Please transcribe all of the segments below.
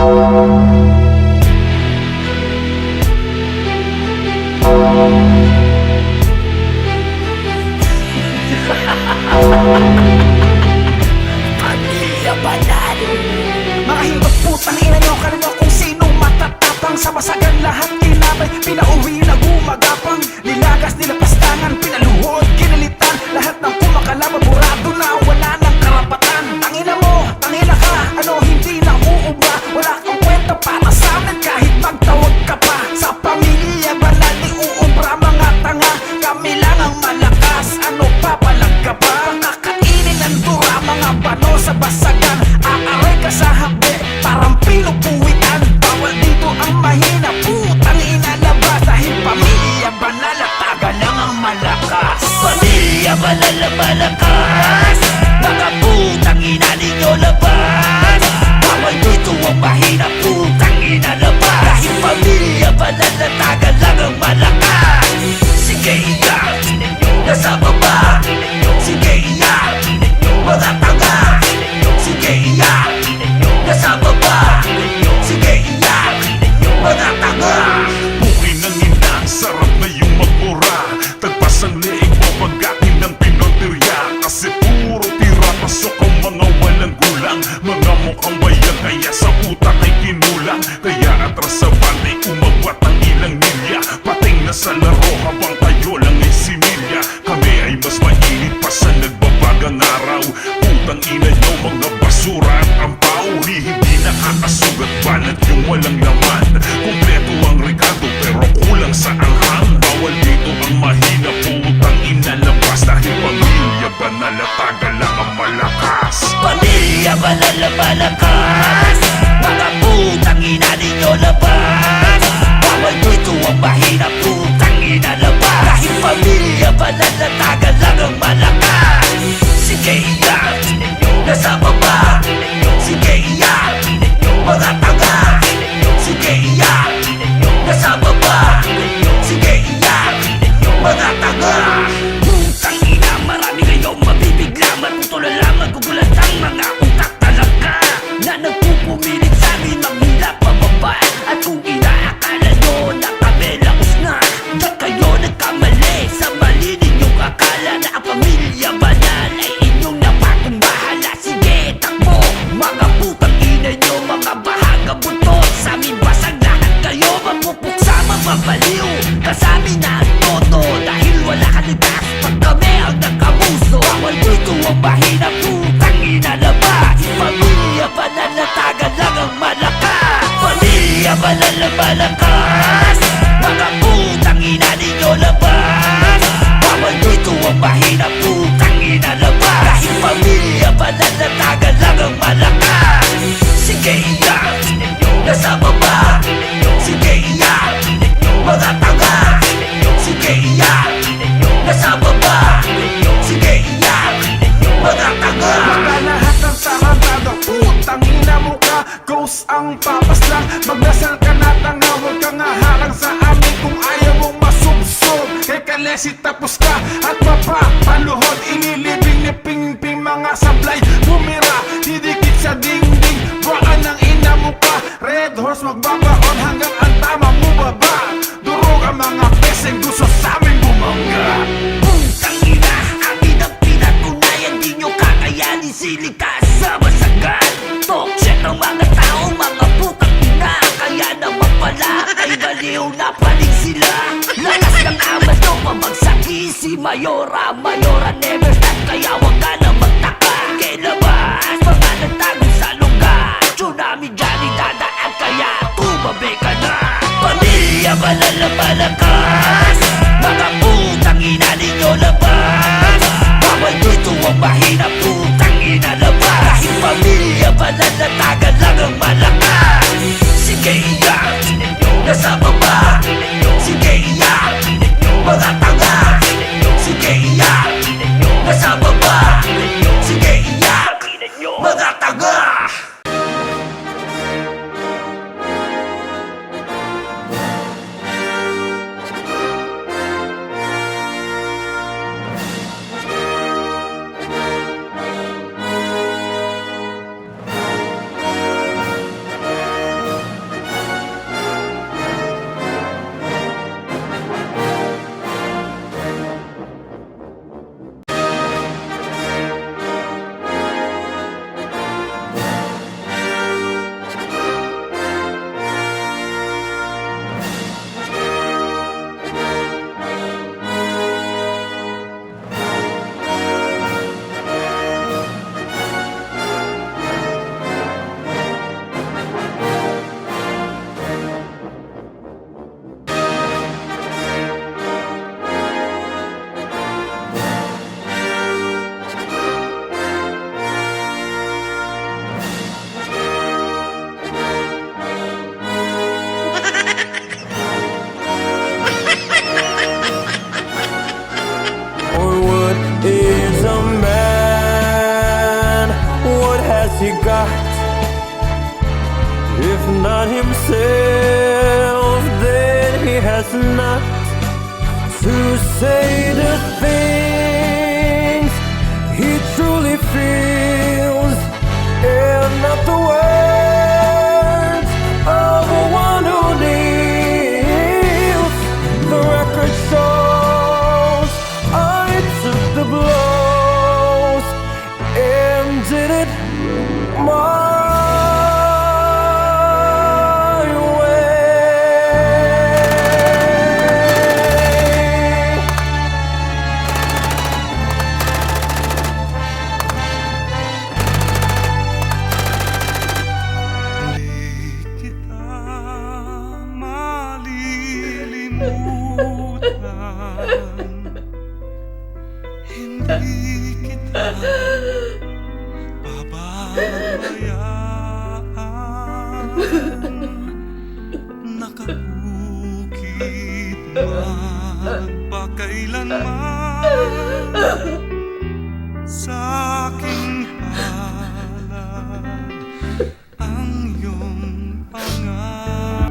Pamilya Banal. Mga himbag putang ina nyo, kanino kung sino matatapang. Sa masagan lahat kinabay, pinauwi na gumagapang. Nilagas, nilapastangan, pinaluhod, kinalitan. Lahat ng kumakalaban, burado na wala ng karapatan. Tangina mo, tangina ka, ano hindi na uubra. Wala kang kwenta para sa amin kahit magtawag ka pa. Sa Pamilya Banal di uubra mga tanga. Kami lang ang malakas, ano papalag ka pa? Kakainin ng dura mga bano sa basagan. Aaray ka sa hakbe, parang pinupuwitan. Bawal dito ang mahina, putang inalabas. Dahil Pamilya Banal at taga lang ang malakas. Pamilya Banal na malakas, mga putang ina ninyo labas. Bawal dito ang mahina, putang ina labas. Dahil Pamilya Banal na taga lang ang malakas. Sige iyak, nasa baba. Sige iyak, mga tanga. Sige iyak, nasa baba. Sige iyak, mga tanga. Buhay ng ina, sarap na yung magmura. Tagpas ang leeg mo pag-akin ng pinonterya. Kasi puro tira, pasok ang mga walang gulang. Mga mukhang bayan, kaya sa utak ay kinulang. Kaya atras sa bantay, umagwat ang ilang milya. Pating na sa laro habang tayo lang ay similya. Kami ay mas mainit pa sa nagbabagang araw. Putang ina nyo, mga basura at ampaw. Hindi nakakasugat banat yung walang laman. Kompleto ang rekado pero kulang sa anghang. Bawal dito ang mahina, putang ina labas. Dahil Pamilya Banal at taga lang ang malakas. Pamilya Banal na malakas, mga putang ina ninyo labas. Bawal dito ang mahina, putang ina labas. Dahil Pamilya Banal na taga lang ang malakas. Sige iyak, nasa baba. Sige iyak, mga tanga. Sige iyak, nasa baba. Sige iyak, mga tanga. Putang ina, marami kayong mabibigla. Matutulo lang, magugulat ang mga utak talaga na nagpupumilit sa amin maghila pababa. At kung inaakala nyo na kami laos na, di kayo nagkamali sa mali ninyong akala na ang Pamilya Banal ay inyong napakumbahala. Sige, takbo, mga putang ina nyo, mga bahaga butot. Sa amin basag lahat kayo, mapupuksa, mababaliw. Kasami na ang toto, dahil wala ka litas pag kami ang nakamuso. Bawal dito ang mahina, putang ina labas. Pamilya Banal na taga lang ang malakas. Pamilya Banal na malakas, mga putang ina ninyo labas. Bawal dito ang mahina, putang ina labas. Dahil Pamilya Banal na taga lang ang malakas. Sige iyak, nasa baba. Sige iyak, mga tanga. Sige iyak, nasa baba. Sige iyak, mga tanga. Baka lahat ng tarantado, putang ina mo ka. Ghost ang papaslang, magdasal ka na tanga. Huwag kang haharang sa amin kung ayaw mong masubsob. Kay kalesi tapos ka at mapapaluhod. Inilibing ni ping-ping mga sablay. Bumira, didikit sa dingding. Baka ng ina mo ka. Red horse magbabaon hanggang ang tama mo baba. Durog ang mga peseng gusto sa amin bumangga. Putang ina, amin ang pinatunayan. Di nyo kakayanin silikas sa masagan. Talk shit ng mga tao, mga putang ina. Kaya naman pala ay baliw na paling sila. Lakas ng amas nyo, pamagsaki si Mayora. Mayora never stop, kaya wag ka na magtaka. Kailabas, mga nagtago sa lugar. Tsunami dyan idadaan, kaya tumabi ka na. Pamilya Banal na malakas, mga putang ina ninyo labas. Bawal dito ang mahina, putang ina labas. Dahil Pamilya Banal na taga lang ang malakas. Sige iyak, nasa baba. Sige iyak, mga tanga. Sige iyak, nasa baba. Sige iyak, mga tanga. he got? If not himself, then he has not to say the things he truly feels, and not the words of one who kneels. The record shows I took the blows and did it my way. Kita malilimutan, hindi kita pababayaan. Nakabukid man pa kailanman sa aking palad ang iyong pangalan.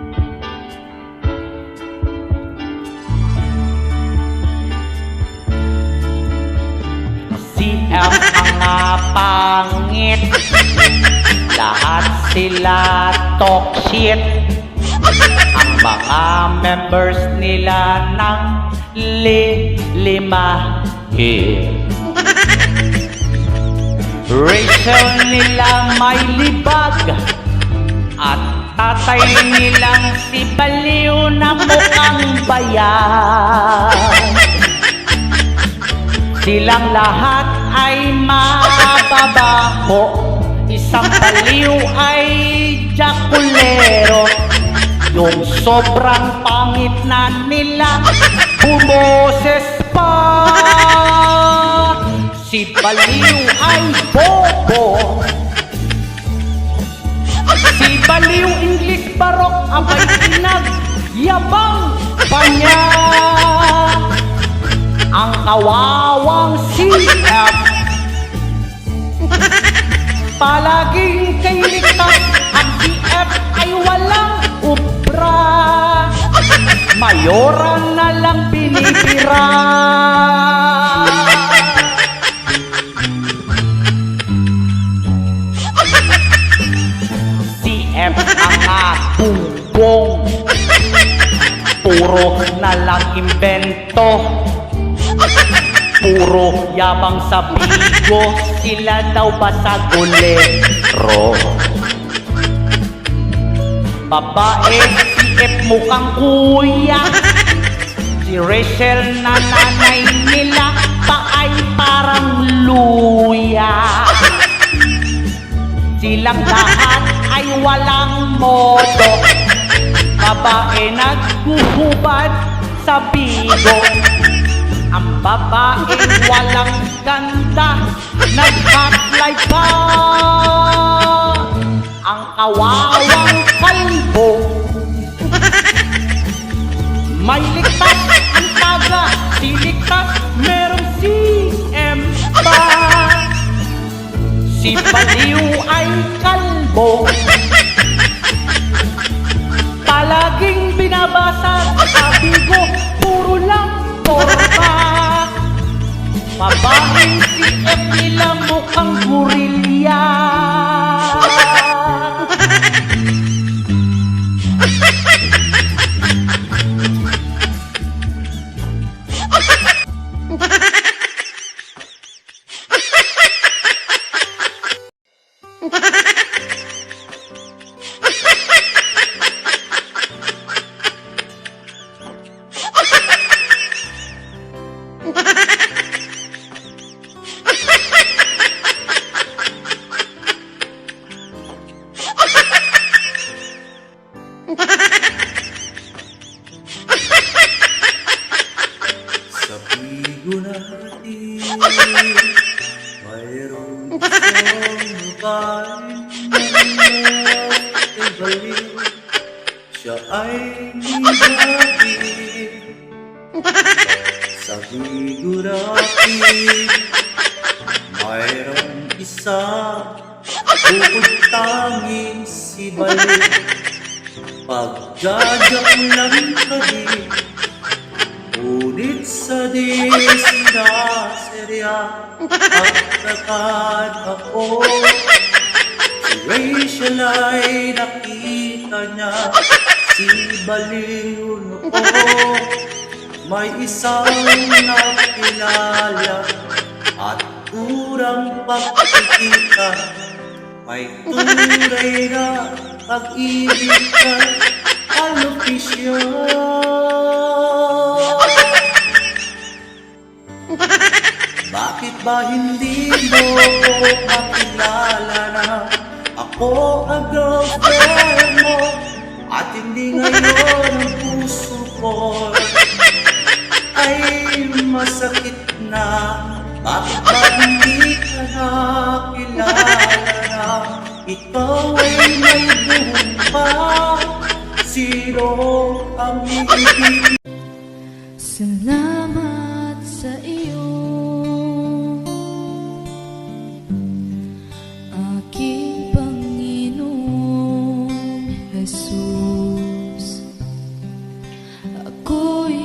CF ang pangit, lahat sila talk shit. Ang mga members nila ng limahin. Rachel nila may libag, at tatay nilang si Baliw na mukhang bayan. Silang lahat ay mababaho, isang baliw ay jakulero. Yung sobrang pangit na nila, bumoses pa. Si Baliw ay bobo, si Baliw English barok, abay yabang pa niya. Ang kawawang CF palaging kay ligtas, ang CF ay walang ubra, mayoran na lang binibira. CF ang bumbong, puro na lang imbento, puro yabang sa bigo, sila daw ba sa gulero? Babae, CF mukhang kuya, si Rachel na nanay nila pa ay parang luya. Silang lahat ay walang modo, babae naghuhubad sa bigo. Ang babaeng walang ganda, nag-hotline pa. Ang kawawang kalbo, may ligtas ang taga, si ligtas merong CM pa. Si Baliw ay kalbo, palaging binabasa sa bigo, puro lang porma. Babaeng CF nila mukhang gorilya. Sa pigo natin, mayroong isang babaeng ay baliw. Siya ay nilagin sa pigo natin, mayroong isang bukod tanging si Balik. Pagdadyak lang kadi, ngunit sa di sinaserya at nakad ako. Si Rachel ay nakita niya, si Baliw noo. May isang nakilala at urang pagkikita. May tunay na pag-ibig ka, alopecia. Bakit ba hindi mo makilala na ako ang girlfriend mo? At hindi ngayon ang puso ko ay masakit na. Bakit ba hindi ka nakilala na ikaw ay may buhok pa? Sino ang iibig? Salamat sa iyo, aking Panginoong Jesus. Ako'y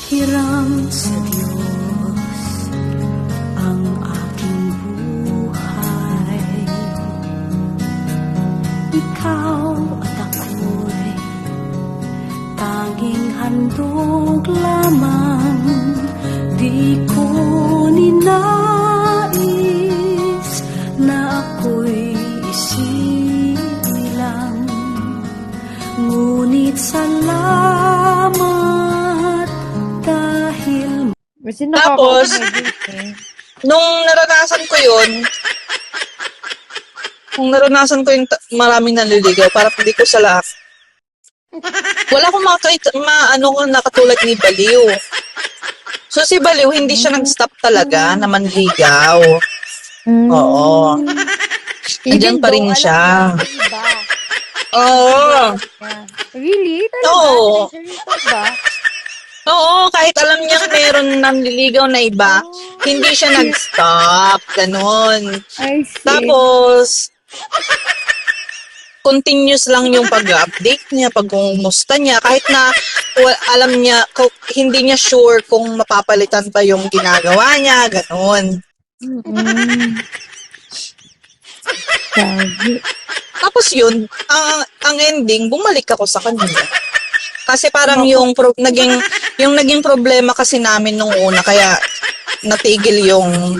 hiram sa Diyos ang aking buhay. Ikaw at ako'y tanging handog lamang. Di ko ninais na ako'y isilang. Ngunit salamat dahil Tapos, nung naranasan ko yung maraming nanliligaw, parang hindi ko sa lahat. Wala akong nakatulad ni Baliw. So si Baliw, hindi siya nag-stop talaga na manligaw. Oo. Nandiyan pa rin siya. Oo. Really? Talaga? Oo. Seryoso ba? Oo, kahit alam niyang meron nanliligaw na iba, hindi siya nag-stop. Ganon. I see. Tapos, continuous lang yung pag-update niya, pag-umusta niya, kahit na alam niya, hindi niya sure kung mapapalitan pa yung ginagawa niya, ganon. Sabi. Tapos yun, ang ending, bumalik ako sa kanya. Kasi parang yung naging problema kasi namin nung una, kaya natigil yung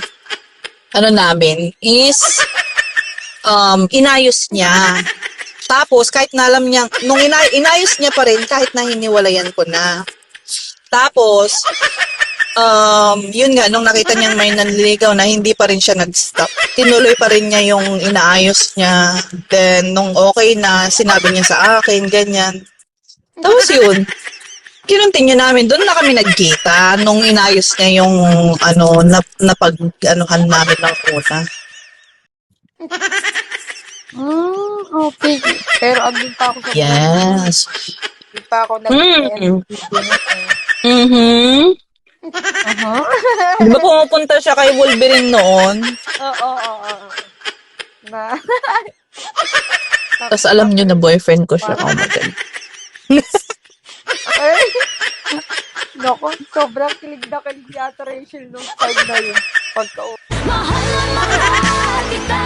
namin is inayos niya. Tapos kahit na alam niya, nung inayos niya pa rin kahit na hiniwalayan ko na. Tapos yun nga, nung nakita niyang may nanliligaw na, hindi pa rin siya nag-stop. Tinuloy pa rin niya yung inaayos niya. Then nung okay na, sinabi niya sa akin, ganyan. Tapos yun, kinontinue namin. Doon na kami nagkita nung inayos niya yung napag-anuhan namin ng una. Okay. Pero andun pa ako sa Yes. Hindi pa ako Di ba pumupunta siya kay Wolverine noon? Oo. Na. Tapos alam niyo na boyfriend ko siya. Oh my God. Ay. Naku, sobrang kilig na kilig yata Rachel nung time na yun. mahal na mahal kita.